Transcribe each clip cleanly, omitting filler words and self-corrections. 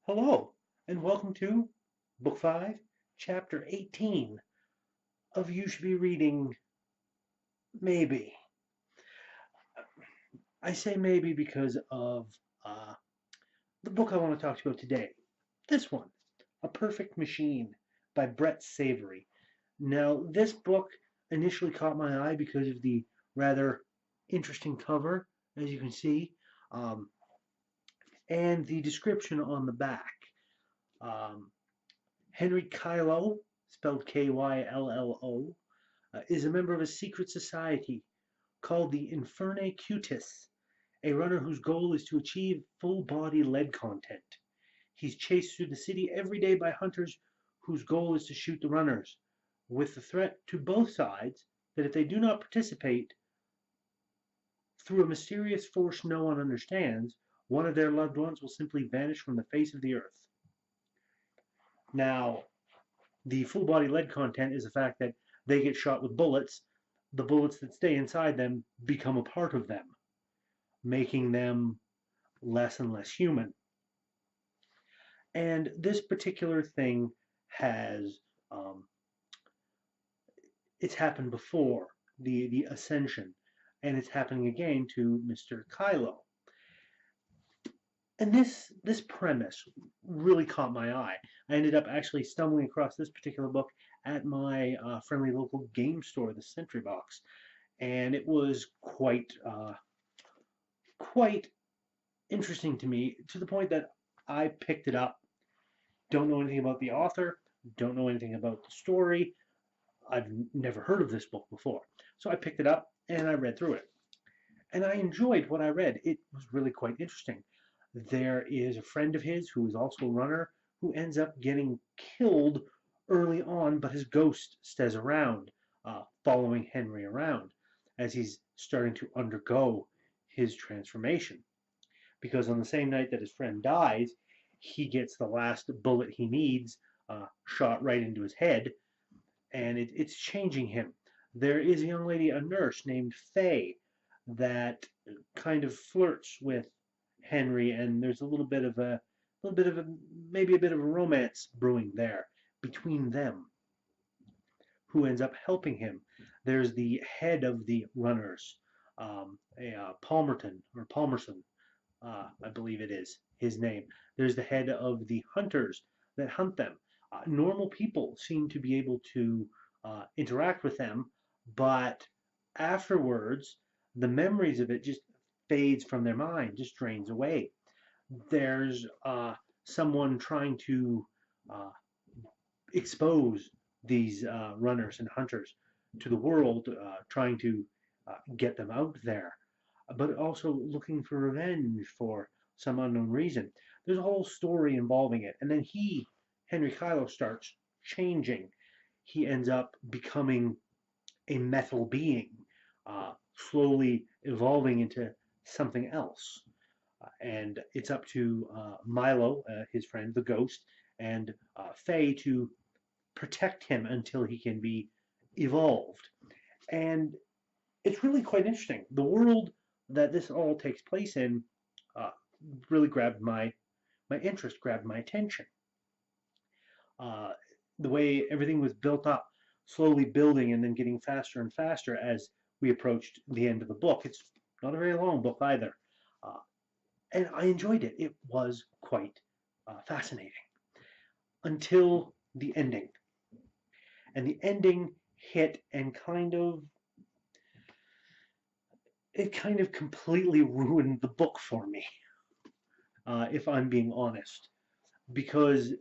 Hello, and welcome to Book 5, Chapter 18 of You Should Be Reading Maybe. I say maybe because of the book I want to talk to you about today. This one, A Perfect Machine by Brett Savory. Now, this book initially caught my eye because of the rather interesting cover, as you can see, um, and the description on the back. Um, Henry Kylo, spelled Kyllo, is a member of a secret society called the Inferne Cutis, a runner whose goal is to achieve full body lead content. He's chased through the city every day by hunters whose goal is to shoot the runners, with the threat to both sides that if they do not participate through a mysterious force no one understands, one of their loved ones will simply vanish from the face of the earth. Now, the full body lead content is the fact that they get shot with bullets. The bullets that stay inside them become a part of them, making them less and less human. And this particular thing has, um, it's happened before, the ascension, and it's happening again to Mr. Kylo. And this premise really caught my eye. I ended up actually stumbling across this particular book at my friendly local game store, the Sentry Box, and it was quite interesting to me, to the point that I picked it up. Don't know anything about the author, don't know anything about the story. I've never heard of this book before, so I picked it up and I read through it, and I enjoyed what I read. It was really quite interesting. There is a friend of his who is also a runner who ends up getting killed early on, but his ghost stays around, following Henry around as he's starting to undergo his transformation. Because on the same night that his friend dies, he gets the last bullet he needs shot right into his head, and it's changing him. There is a young lady, a nurse named Faye, that kind of flirts with Henry, and there's maybe a bit of a romance brewing there between them. Who ends up helping him? There's the head of the runners, Palmerson, I believe it is his name. There's the head of the hunters that hunt them. Normal people seem to be able to interact with them, but afterwards, the memories of it just fades from their mind, just drains away. There's someone trying to uh, expose these runners and hunters to the world, trying to get them out there, but also looking for revenge for some unknown reason. There's a whole story involving it. And then Henry Kylo, starts changing. He ends up becoming a metal being, slowly evolving into something else. And it's up to Milo, his friend, the ghost, and Faye to protect him until he can be evolved. And it's really quite interesting. The world that this all takes place in uh, really grabbed my interest, grabbed my attention. Uh, the way everything was built up, slowly building and then getting faster and faster as we approached the end of the book. It's not a very long book either. Uh, and I enjoyed it. It was quite fascinating until the ending. And the ending hit and kind of completely ruined the book for me, if I'm being honest, because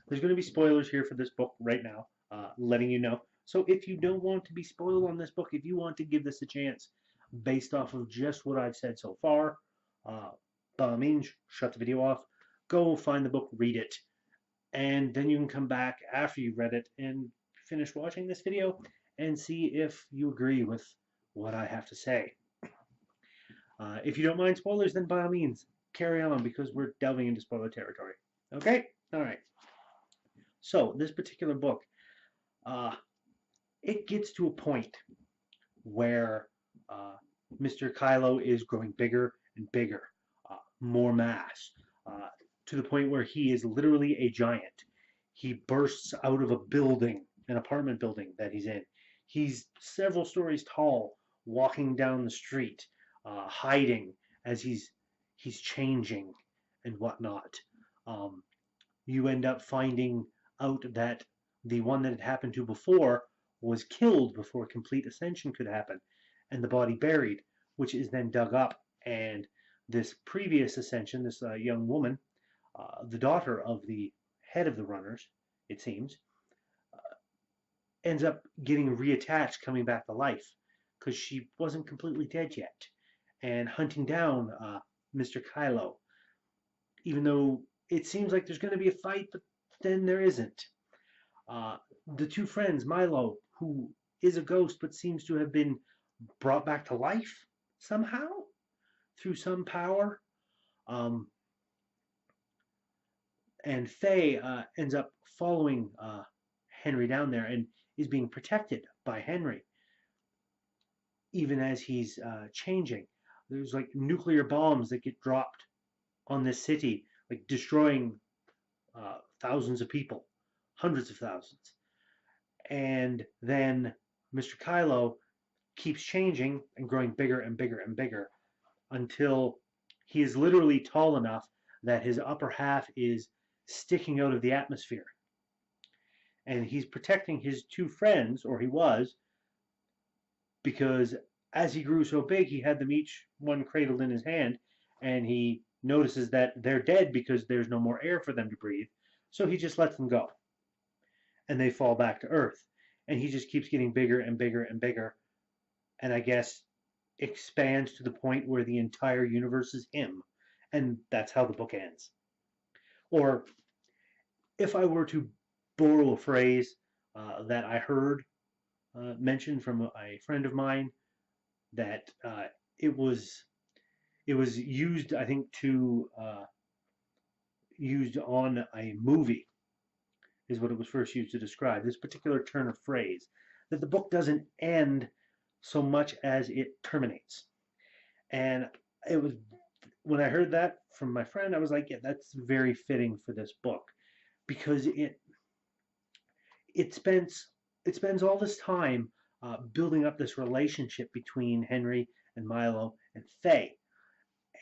there's going to be spoilers here for this book right now, letting you know. So if you don't want to be spoiled on this book, if you want to give this a chance based off of just what I've said so far, uh, by all means, shut the video off, go find the book, read it, and then you can come back after you've read it and finish watching this video and see if you agree with what I have to say. If you don't mind spoilers, then by all means, carry on, because we're delving into spoiler territory. Okay? All right. So, this particular book, uh, it gets to a point where Mr. Kylo is growing bigger and bigger, more mass. to the point where he is literally a giant. He bursts out of a building, an apartment building that he's in. He's several stories tall, walking down the street, hiding as he's changing and whatnot. Um, you end up finding out that the one that had happened to before was killed before complete ascension could happen, and the body buried, which is then dug up. And this previous ascension, this young woman, the daughter of the head of the runners, it seems, ends up getting reattached, coming back to life because she wasn't completely dead yet, and hunting down Mr. Kylo, even though it seems like there's going to be a fight, but then there isn't. Uh, the two friends, Milo, who is a ghost but seems to have been brought back to life somehow through some power, um, and Faye ends up following Henry down there and is being protected by Henry, even as he's changing. There's like nuclear bombs that get dropped on this city, like destroying thousands of people, hundreds of thousands. And then Mr. Kylo keeps changing and growing bigger and bigger and bigger until he is literally tall enough that his upper half is sticking out of the atmosphere. And he's protecting his two friends, or he was, because as he grew so big, he had them each one cradled in his hand, and he notices that they're dead because there's no more air for them to breathe. So he just lets them go, and they fall back to Earth. And he just keeps getting bigger and bigger and bigger, and I guess expands to the point where the entire universe is him. And that's how the book ends. Or if I were to borrow a phrase that I heard mentioned from a friend of mine, that it was it was used, I think, to used on a movie is what it was first used to describe this particular turn of phrase. That the book doesn't end so much as it terminates, and it was when I heard that from my friend, I was like, yeah, that's very fitting for this book because it spends all this time building up this relationship between Henry and Milo and Faye,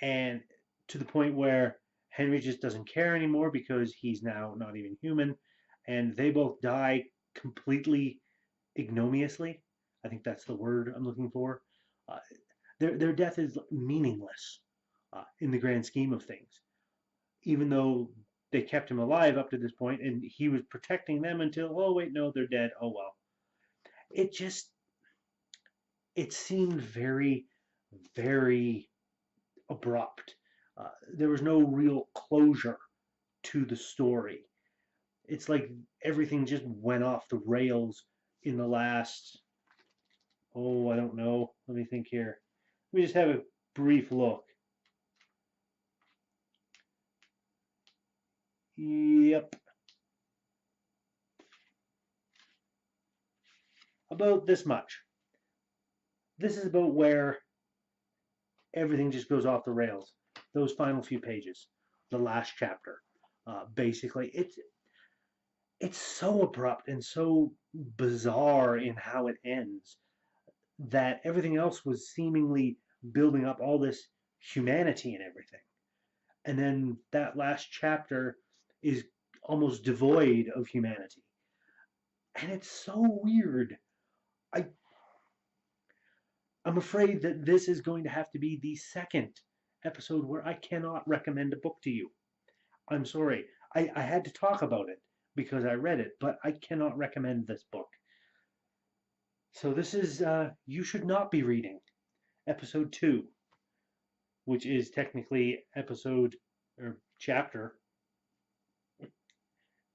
and to the point where Henry just doesn't care anymore because he's now not even human, and they both die completely ignominiously. I think that's the word I'm looking for. Uh, their death is meaningless in the grand scheme of things, even though they kept him alive up to this point, and he was protecting them until, oh wait, no, they're dead. Oh well. It just it seemed very, very abrupt. There was no real closure to the story. It's like everything just went off the rails in the last, oh, I don't know. Let me think here. Let me just have a brief look. Yep. About this much. This is about where everything just goes off the rails. Those final few pages, the last chapter. Basically, it's so abrupt and so bizarre in how it ends that everything else was seemingly building up all this humanity and everything. And then that last chapter is almost devoid of humanity. And it's so weird. I I'm afraid that this is going to have to be the second episode where I cannot recommend a book to you. I'm sorry. I had to talk about it because I read it, but I cannot recommend this book. So this is You Should Not Be Reading, episode 2, which is technically episode or chapter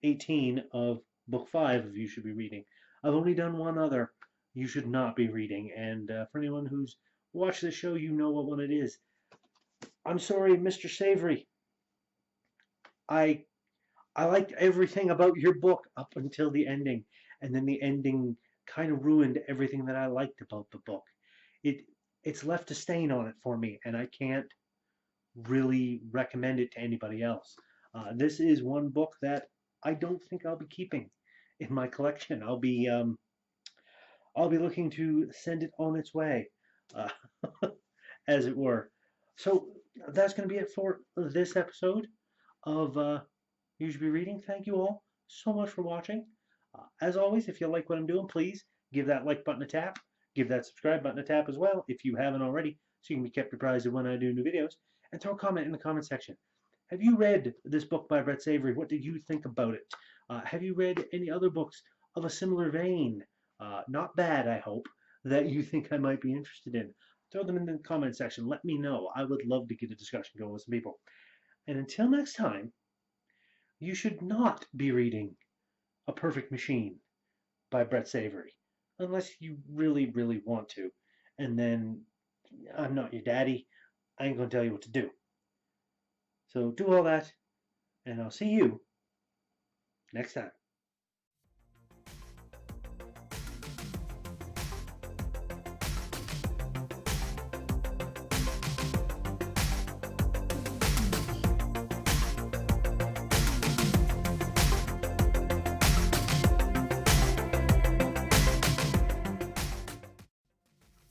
18 of book 5 of You Should Be Reading. I've only done one other You Should Not Be Reading, and for anyone who's watched the show, you know what one it is. I'm sorry, Mr. Savory. I I liked everything about your book up until the ending, and then the ending kind of ruined everything that I liked about the book. It it's left a stain on it for me, and I can't really recommend it to anybody else. This is one book that I don't think I'll be keeping in my collection. I'll be looking to send it on its way, uh, as it were. So that's going to be it for this episode of You Should Be Reading. Thank you all so much for watching. As always, if you like what I'm doing, please give that like button a tap. Give that subscribe button a tap as well if you haven't already, so you can be kept apprised of when I do new videos. And throw a comment in the comment section. Have you read this book by Brett Savory? What did you think about it? Have you read any other books of a similar vein? Not bad, I hope, that you think I might be interested in. Throw them in the comment section. Let me know. I would love to get a discussion going with some people. And until next time, you should not be reading A Perfect Machine by Brett Savory, unless you really, really want to. And then I'm not your daddy. I ain't going to tell you what to do. So do all that, and I'll see you next time.